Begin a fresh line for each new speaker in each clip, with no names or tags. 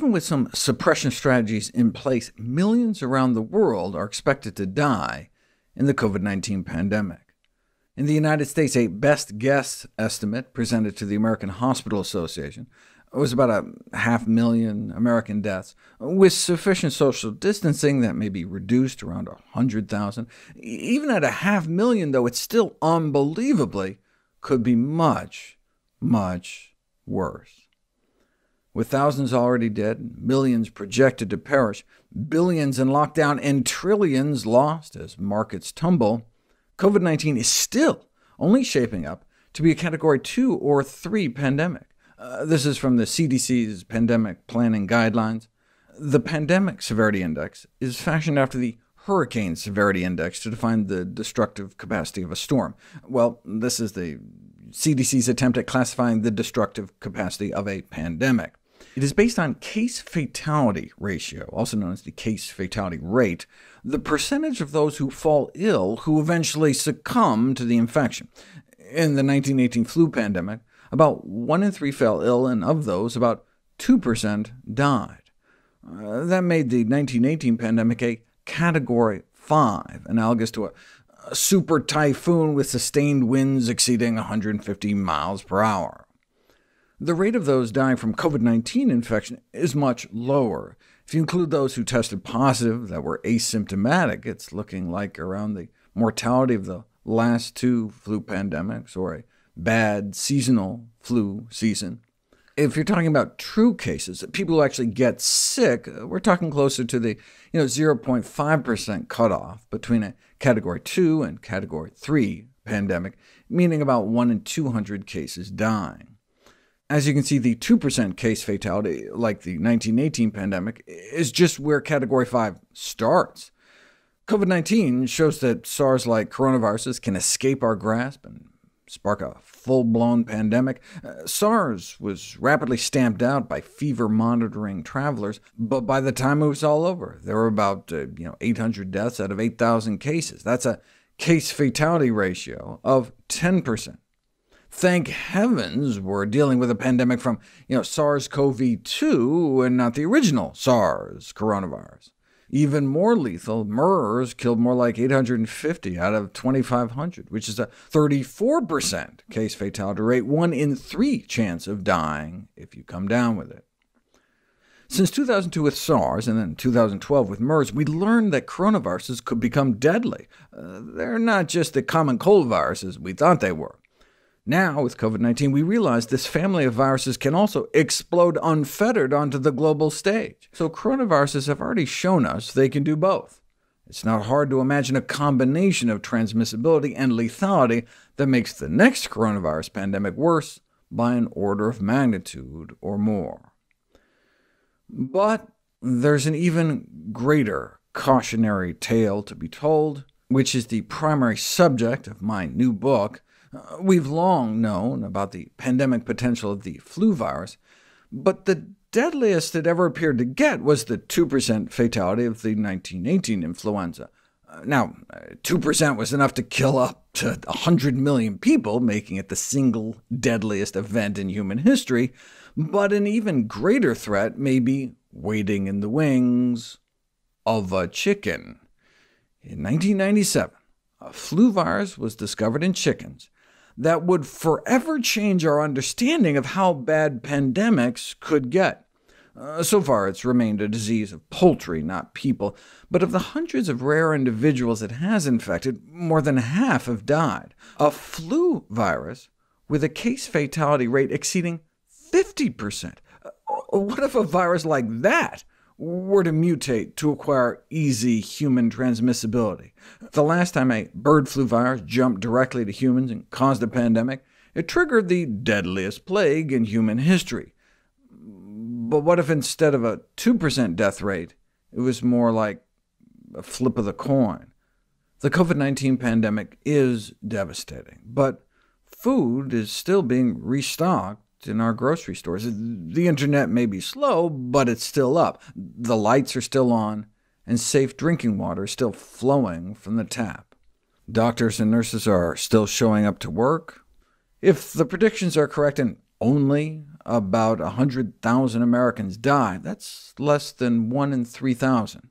even with some suppression strategies in place, millions around the world are expected to die in the COVID-19 pandemic. In the United States, a best guess estimate presented to the American Hospital Association was about 500,000 American deaths, with sufficient social distancing that may be reduced around 100,000. Even at 500,000, though, it still unbelievably could be much, much worse. With thousands already dead, millions projected to perish, billions in lockdown, and trillions lost as markets tumble, COVID-19 is still only shaping up to be a Category 2 or 3 pandemic. This is from the CDC's Pandemic Planning Guidelines. The Pandemic Severity Index is fashioned after the Hurricane Severity Index to define the destructive capacity of a storm. Well, this is the CDC's attempt at classifying the destructive capacity of a pandemic. It is based on case fatality ratio, also known as the case fatality rate, the percentage of those who fall ill who eventually succumb to the infection. In the 1918 flu pandemic, about 1 in 3 fell ill, and of those, about 2% died. That made the 1918 pandemic a Category 5, analogous to a super typhoon with sustained winds exceeding 150 miles per hour. The rate of those dying from COVID-19 infection is much lower. If you include those who tested positive that were asymptomatic, it's looking like around the mortality of the last 2 flu pandemics, or a bad seasonal flu season. If you're talking about true cases, people who actually get sick, we're talking closer to the 0.5% cutoff between a Category 2 and Category 3 pandemic, meaning about 1 in 200 cases dying. As you can see, the 2% case fatality, like the 1918 pandemic, is just where Category 5 starts. COVID-19 shows that SARS-like coronaviruses can escape our grasp and spark a full-blown pandemic. SARS was rapidly stamped out by fever-monitoring travelers, but by the time it was all over, there were about 800 deaths out of 8,000 cases. That's a case fatality ratio of 10%. Thank heavens we're dealing with a pandemic from SARS-CoV-2 and not the original SARS coronavirus. Even more lethal, MERS killed more like 850 out of 2,500, which is a 34% case fatality rate, 1 in 3 chance of dying if you come down with it. Since 2002 with SARS, and then 2012 with MERS, we learned that coronaviruses could become deadly. They're not just the common cold viruses we thought they were. Now, with COVID-19, we realize this family of viruses can also explode unfettered onto the global stage. So coronaviruses have already shown us they can do both. It's not hard to imagine a combination of transmissibility and lethality that makes the next coronavirus pandemic worse by an order of magnitude or more. But there's an even greater cautionary tale to be told, which is the primary subject of my new book. We've long known about the pandemic potential of the flu virus, but the deadliest it ever appeared to get was the 2% fatality of the 1918 influenza. Now, 2% was enough to kill up to 100 million people, making it the single deadliest event in human history, but an even greater threat may be waiting in the wings of a chicken. In 1997, a flu virus was discovered in chickens that would forever change our understanding of how bad pandemics could get. So far, it's remained a disease of poultry, not people, but of the hundreds of rare individuals it has infected, more than half have died. A flu virus with a case fatality rate exceeding 50%. What if a virus like that were to mutate to acquire easy human transmissibility? The last time a bird flu virus jumped directly to humans and caused a pandemic, it triggered the deadliest plague in human history. But what if instead of a 2% death rate, it was more like a flip of the coin? The COVID-19 pandemic is devastating, but food is still being restocked in our grocery stores. The internet may be slow, but it's still up. The lights are still on, and safe drinking water is still flowing from the tap. Doctors and nurses are still showing up to work. If the predictions are correct and only about 100,000 Americans die. That's less than 1 in 3,000.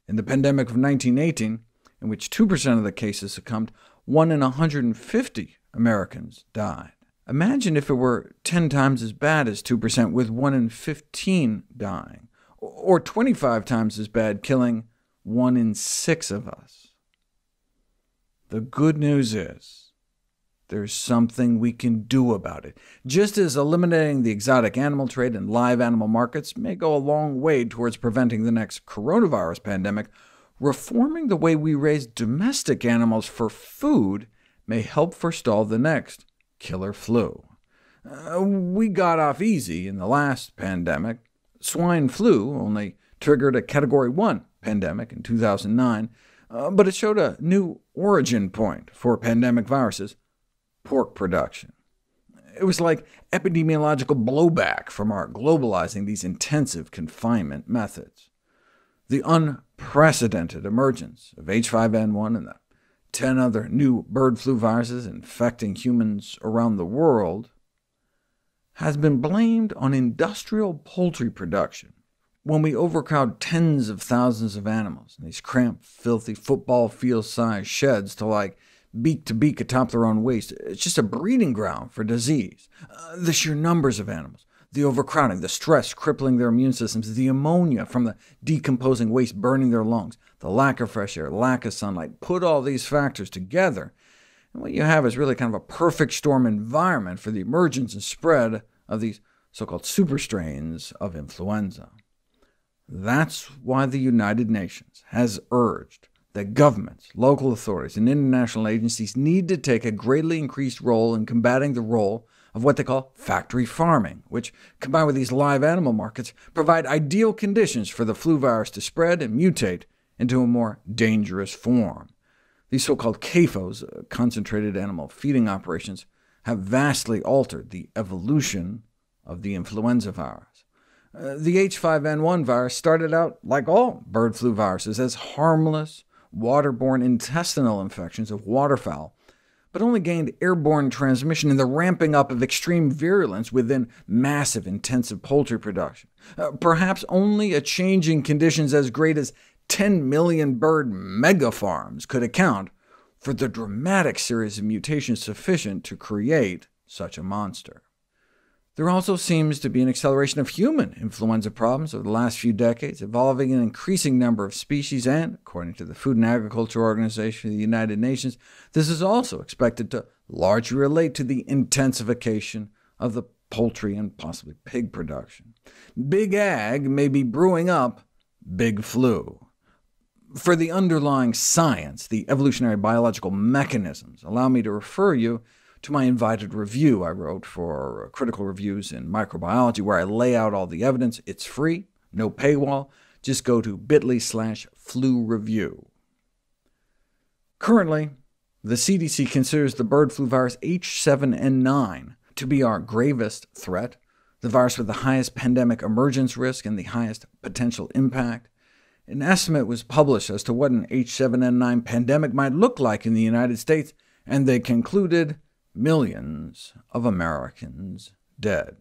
In the pandemic of 1918, in which 2% of the cases succumbed, 1 in 150 Americans died. Imagine if it were 10 times as bad as 2%, with 1 in 15 dying, or 25 times as bad, killing 1 in 6 of us. The good news is, there's something we can do about it. Just as eliminating the exotic animal trade and live animal markets may go a long way towards preventing the next coronavirus pandemic, reforming the way we raise domestic animals for food may help forestall the next killer flu. We got off easy in the last pandemic. Swine flu only triggered a Category 1 pandemic in 2009, but it showed a new origin point for pandemic viruses: pork production. It was like epidemiological blowback from our globalizing these intensive confinement methods. The unprecedented emergence of H5N1 and the 10 other new bird flu viruses infecting humans around the world has been blamed on industrial poultry production. When we overcrowd tens of thousands of animals in these cramped, filthy, football field-sized sheds to lie beak to beak atop their own waste, it's just a breeding ground for disease. The sheer numbers of animals, the overcrowding, the stress crippling their immune systems, the ammonia from the decomposing waste burning their lungs, the lack of fresh air, lack of sunlight, put all these factors together, and what you have is really kind of a perfect storm environment for the emergence and spread of these so-called superstrains of influenza. That's why the United Nations has urged that governments, local authorities, and international agencies need to take a greatly increased role in combating the role of what they call factory farming, which, combined with these live animal markets, provide ideal conditions for the flu virus to spread and mutate into a more dangerous form. These so-called CAFOs, concentrated animal feeding operations, have vastly altered the evolution of the influenza virus. The H5N1 virus started out, like all bird flu viruses, as harmless, waterborne intestinal infections of waterfowl, but only gained airborne transmission in the ramping up of extreme virulence within massive, intensive poultry production. Perhaps only a change in conditions as great as 10 million bird megafarms could account for the dramatic series of mutations sufficient to create such a monster. There also seems to be an acceleration of human influenza problems over the last few decades, involving an increasing number of species, and, according to the Food and Agriculture Organization of the United Nations, this is also expected to largely relate to the intensification of the poultry and possibly pig production. Big Ag may be brewing up big flu. For the underlying science, the evolutionary biological mechanisms, allow me to refer you to my invited review I wrote for Critical Reviews in Microbiology, where I lay out all the evidence. It's free, no paywall. Just go to bit.ly/flu review. Currently, the CDC considers the bird flu virus H7N9 to be our gravest threat, the virus with the highest pandemic emergence risk and the highest potential impact. An estimate was published as to what an H7N9 pandemic might look like in the United States, and they concluded millions of Americans dead.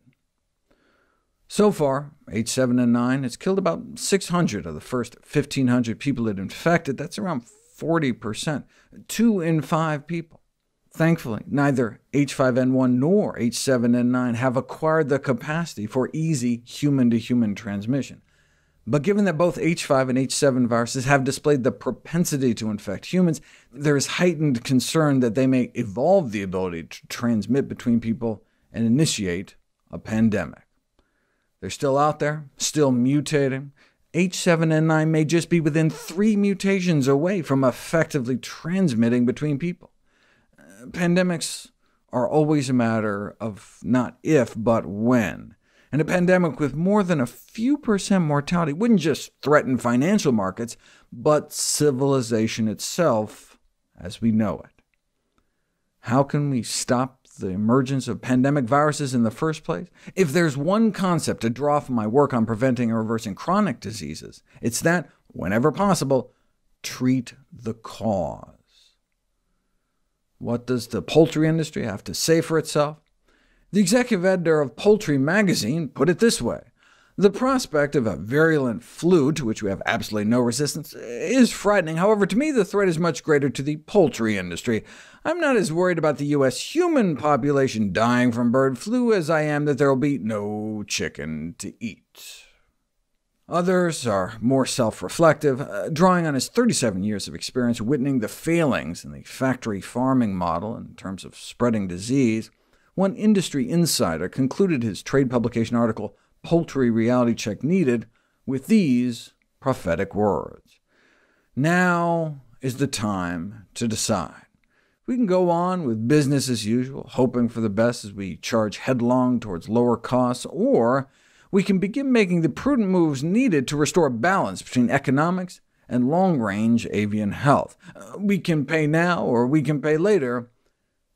So far, H7N9 has killed about 600 of the first 1,500 people it infected. That's around 40%, 2 in 5 people. Thankfully, neither H5N1 nor H7N9 have acquired the capacity for easy human-to-human transmission. But given that both H5 and H7 viruses have displayed the propensity to infect humans, there is heightened concern that they may evolve the ability to transmit between people and initiate a pandemic. They're still out there, still mutating. H7N9 may just be within 3 mutations away from effectively transmitting between people. Pandemics are always a matter of not if, but when. And a pandemic with more than a few percent mortality wouldn't just threaten financial markets, but civilization itself as we know it. How can we stop the emergence of pandemic viruses in the first place? If there's one concept to draw from my work on preventing and reversing chronic diseases, it's that, whenever possible, treat the cause. What does the poultry industry have to say for itself? The executive editor of Poultry magazine put it this way: "The prospect of a virulent flu to which we have absolutely no resistance is frightening. However, to me the threat is much greater to the poultry industry. I'm not as worried about the U.S. human population dying from bird flu as I am that there will be no chicken to eat." Others are more self-reflective, drawing on his 37 years of experience witnessing the failings in the factory farming model in terms of spreading disease. One industry insider concluded his trade publication article, "Poultry Reality Check Needed," with these prophetic words: "Now is the time to decide. We can go on with business as usual, hoping for the best as we charge headlong towards lower costs, or we can begin making the prudent moves needed to restore balance between economics and long-range avian health. We can pay now or we can pay later,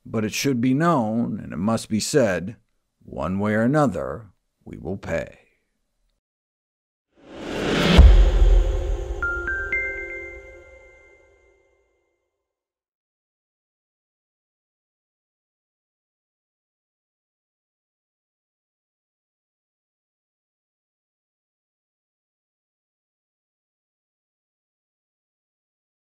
but it should be known, and it must be said, one way or another, we will pay."